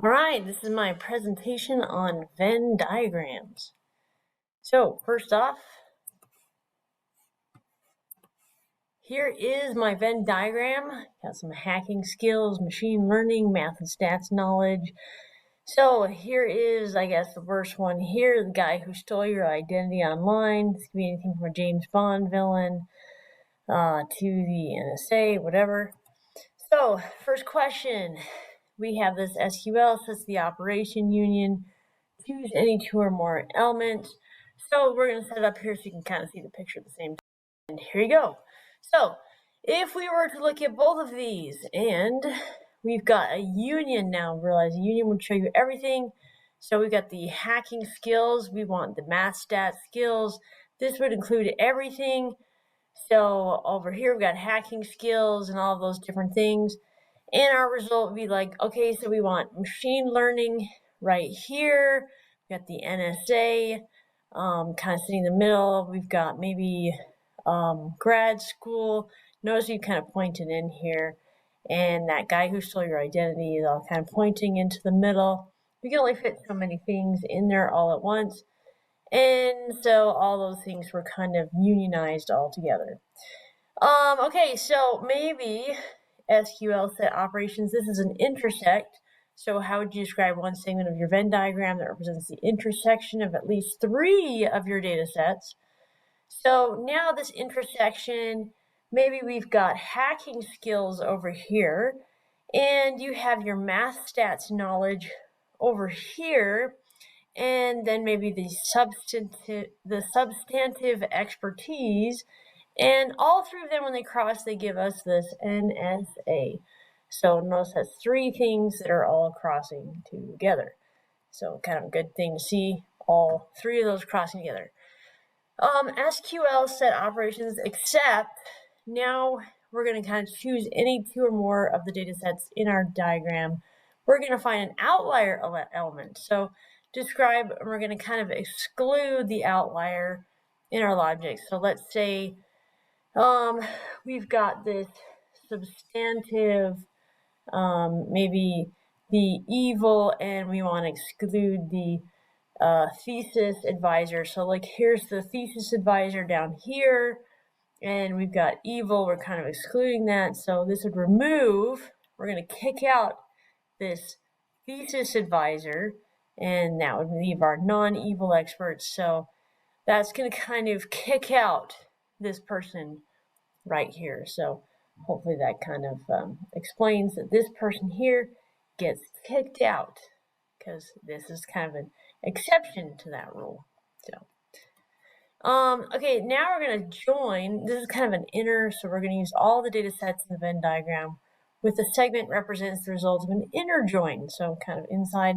Alright, this is my presentation on Venn diagrams. So, first off, here is my Venn diagram. Got some hacking skills, machine learning, math and stats knowledge. So, here is, I guess, the first one here, the guy who stole your identity online. This could be anything from a James Bond villain to the NSA, whatever. So, first question. We have this SQL, sets the operation union. Choose any two or more elements. So we're going to set it up here so you can kind of see the picture at the same time. And here you go. So if we were to look at both of these, and we've got a union now, realize a union would show you everything. So we've got the hacking skills. We want the math stat skills. This would include everything. So over here, we've got hacking skills and all of those different things. And our result would be like, okay, so we want machine learning right here. We've got the NSA kind of sitting in the middle. We've got maybe grad school. Notice you kind of pointed in here. And that guy who stole your identity is all kind of pointing into the middle. We can only fit so many things in there all at once. And so all those things were kind of unionized all together. Okay, so maybe SQL set operations. This is an intersect. So how would you describe one segment of your Venn diagram that represents the intersection of at least 3 of your data sets? So now this intersection, maybe we've got hacking skills over here, and you have your math stats knowledge over here, and then maybe the substantive expertise. And all 3 of them, when they cross, they give us this NSA. So notice that's 3 things that are all crossing together. So kind of a good thing to see all 3 of those crossing together. SQL set operations, except now we're going to kind of choose any 2 or more of the data sets in our diagram. We're going to find an outlier element. So describe, we're going to kind of exclude the outlier in our logic. So let's say we've got this substantive, maybe the evil, and we want to exclude the thesis advisor. So like here's the thesis advisor down here, and we've got evil, we're kind of excluding that. So this would remove, we're going to kick out this thesis advisor, and that would leave our non-evil experts. So that's going to kind of kick out this person right here. So hopefully that kind of explains that this person here gets kicked out, because this is kind of an exception to that rule. So okay, now we're going to join. This is kind of an inner, so we're going to use all the data sets in the Venn diagram with the segment represents the result of an inner join, so kind of inside.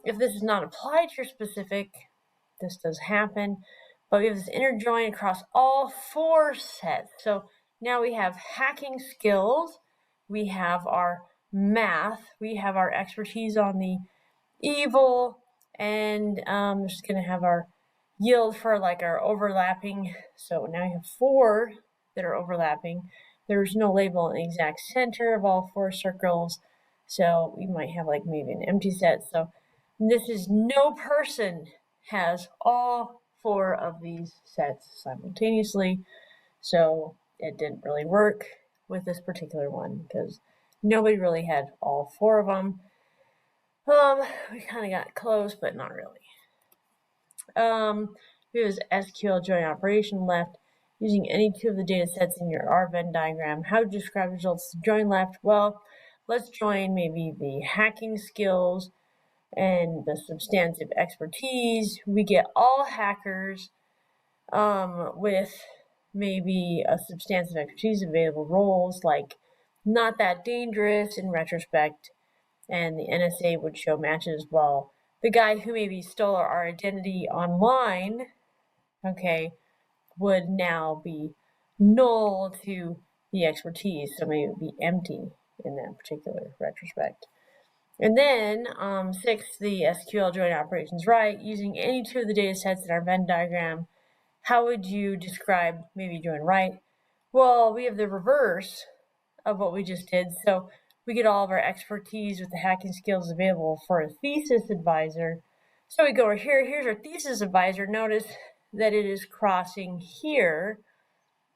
If this is not applied to your specific, this does happen, but we have this inner join across all 4 sets. So now we have hacking skills, we have our math, we have our expertise on the evil, and I'm just going to have our yield for like our overlapping. So now we have 4 that are overlapping. There's no label in the exact center of all 4 circles, so we might have like maybe an empty set. So this is no person has all 4 of these sets simultaneously, so it didn't really work with this particular one because nobody really had all 4 of them. We kind of got close, but not really. Here's SQL join operation left. Using any 2 of the data sets in your Venn diagram, how would you describe results to join left? Well, let's join maybe the hacking skills and the substantive expertise. We get all hackers with maybe a substantive expertise available roles like not that dangerous in retrospect, and the NSA would show matches as well. The guy who maybe stole our identity online, okay, would now be null to the expertise, so maybe it would be empty in that particular retrospect. And then 6, the SQL join operations right. Using any 2 of the data sets in our Venn diagram, how would you describe maybe join right? Well, we have the reverse of what we just did. So we get all of our expertise with the hacking skills available for a thesis advisor. So we go over here, here's our thesis advisor. Notice that it is crossing here.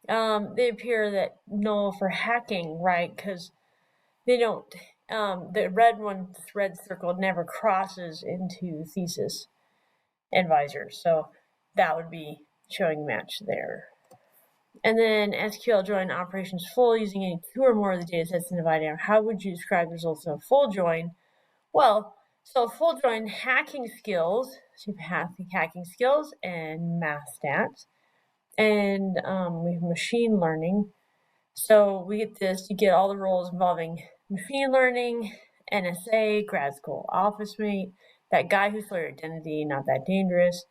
They appear that null for hacking, right? Because they don't, the red circle never crosses into thesis advisor. So that would be showing match there. And then SQL join operations full using any two or more of the data sets and dividing out. How would you describe the results of a full join? Well, so full join hacking skills, so you have hacking skills and math stats. And we have machine learning. So we get this, you get all the roles involving machine learning, NSA, grad school office mate, that guy who stole your identity, not that dangerous.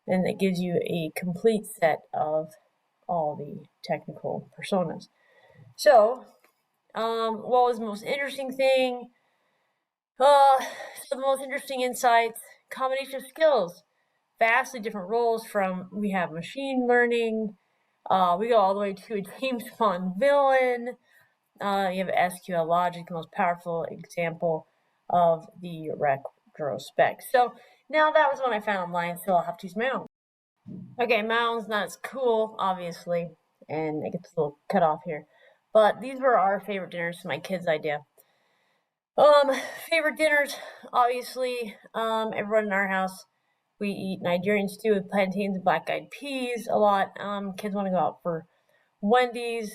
And it gives you a complete set of all the technical personas. So, what was the most interesting thing? So the most interesting insights, combination of skills, vastly different roles from, we have machine learning, we go all the way to a James Bond villain, you have SQL logic, the most powerful example of the retrospect. So now that was one I found online, so I'll have to use my own. Okay, my own's not as cool, obviously, and it gets a little cut off here. But these were our favorite dinners, my kids' idea. Favorite dinners, obviously, everyone in our house, we eat Nigerian stew with plantains and black-eyed peas a lot. Kids want to go out for Wendy's,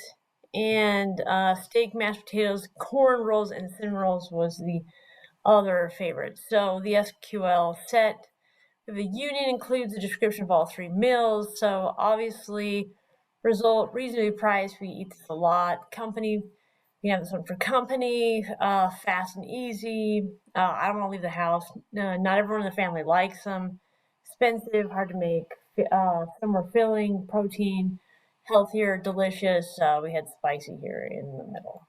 and steak, mashed potatoes, corn rolls, and cinnamon rolls was the other favorite. So the SQL set, the union includes a description of all three meals. So obviously, result, reasonably priced, we eat this a lot. Company, we have this one for company, fast and easy. I don't want to leave the house. Not everyone in the family likes them. Expensive, hard to make. Some are filling, protein, healthier, delicious. We had spicy here in the middle.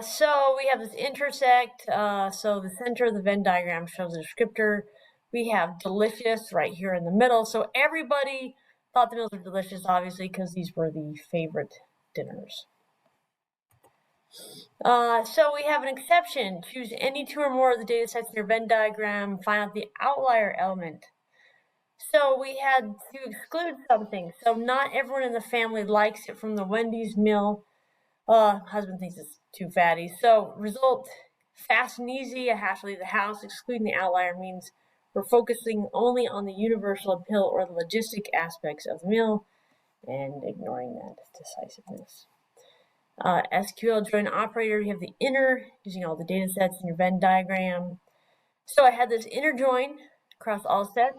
So we have this intersect. So the center of the Venn diagram shows a descriptor. We have delicious right here in the middle. So everybody thought the meals were delicious, obviously, because these were the favorite dinners. So we have an exception. Choose any two or more of the data sets in your Venn diagram. Find out the outlier element. So we had to exclude something. So not everyone in the family likes it from the Wendy's meal. Husband thinks it's too fatty. So result, fast and easy. I have to leave the house. Excluding the outlier means we're focusing only on the universal appeal or the logistic aspects of the meal and ignoring that decisiveness. SQL join operator, you have the inner, using all the data sets in your Venn diagram. So I had this inner join across all sets.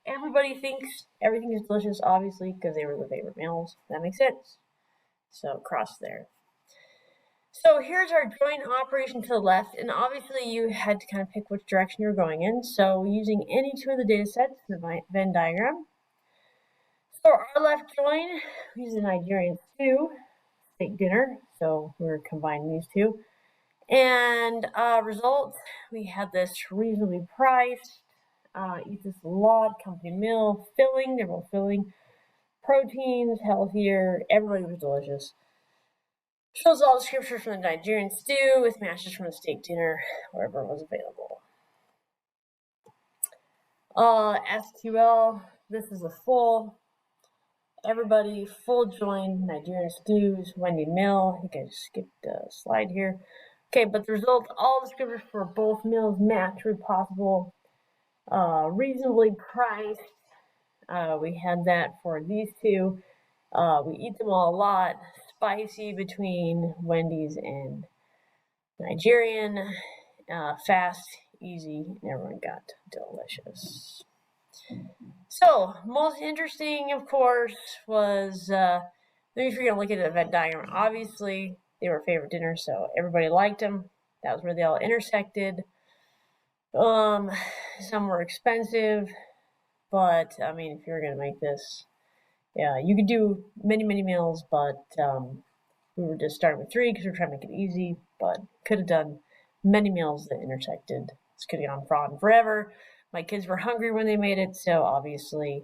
Everybody thinks everything is delicious, obviously, because they were the favorite meals. That makes sense. So cross there. So here's our join operation to the left, and obviously you had to kind of pick which direction you're going in. So using any two of the data sets in the Venn diagram. So our left join, we use the Nigerian stew, steak dinner. So we're combining these two. And results, we had this reasonably priced, eat this a lot, company meal, filling, they're both filling, proteins, healthier, everybody was delicious. Shows all the scriptures from the Nigerian stew with mashes from the steak dinner, wherever it was available. SQL, this is a full, everybody, full join, Nigerian stews, Wendy meal. I think I just skipped a slide here. Okay, but the result, all the scriptures for both meals match where possible. Reasonably priced. We had that for these two. We eat them all a lot. Spicy between Wendy's and Nigerian. Fast, easy, and everyone got delicious. So, most interesting, of course, was, if you're going to look at the Venn diagram, obviously, they were favorite dinners, so everybody liked them. That was where they all intersected. Some were expensive, but, I mean, if you're going to make this, yeah, you could do many, many meals, but we were just starting with 3 because we were trying to make it easy, but could have done many meals that intersected. This could have gone on forever. My kids were hungry when they made it, so obviously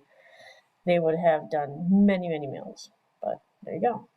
they would have done many, many meals. But there you go.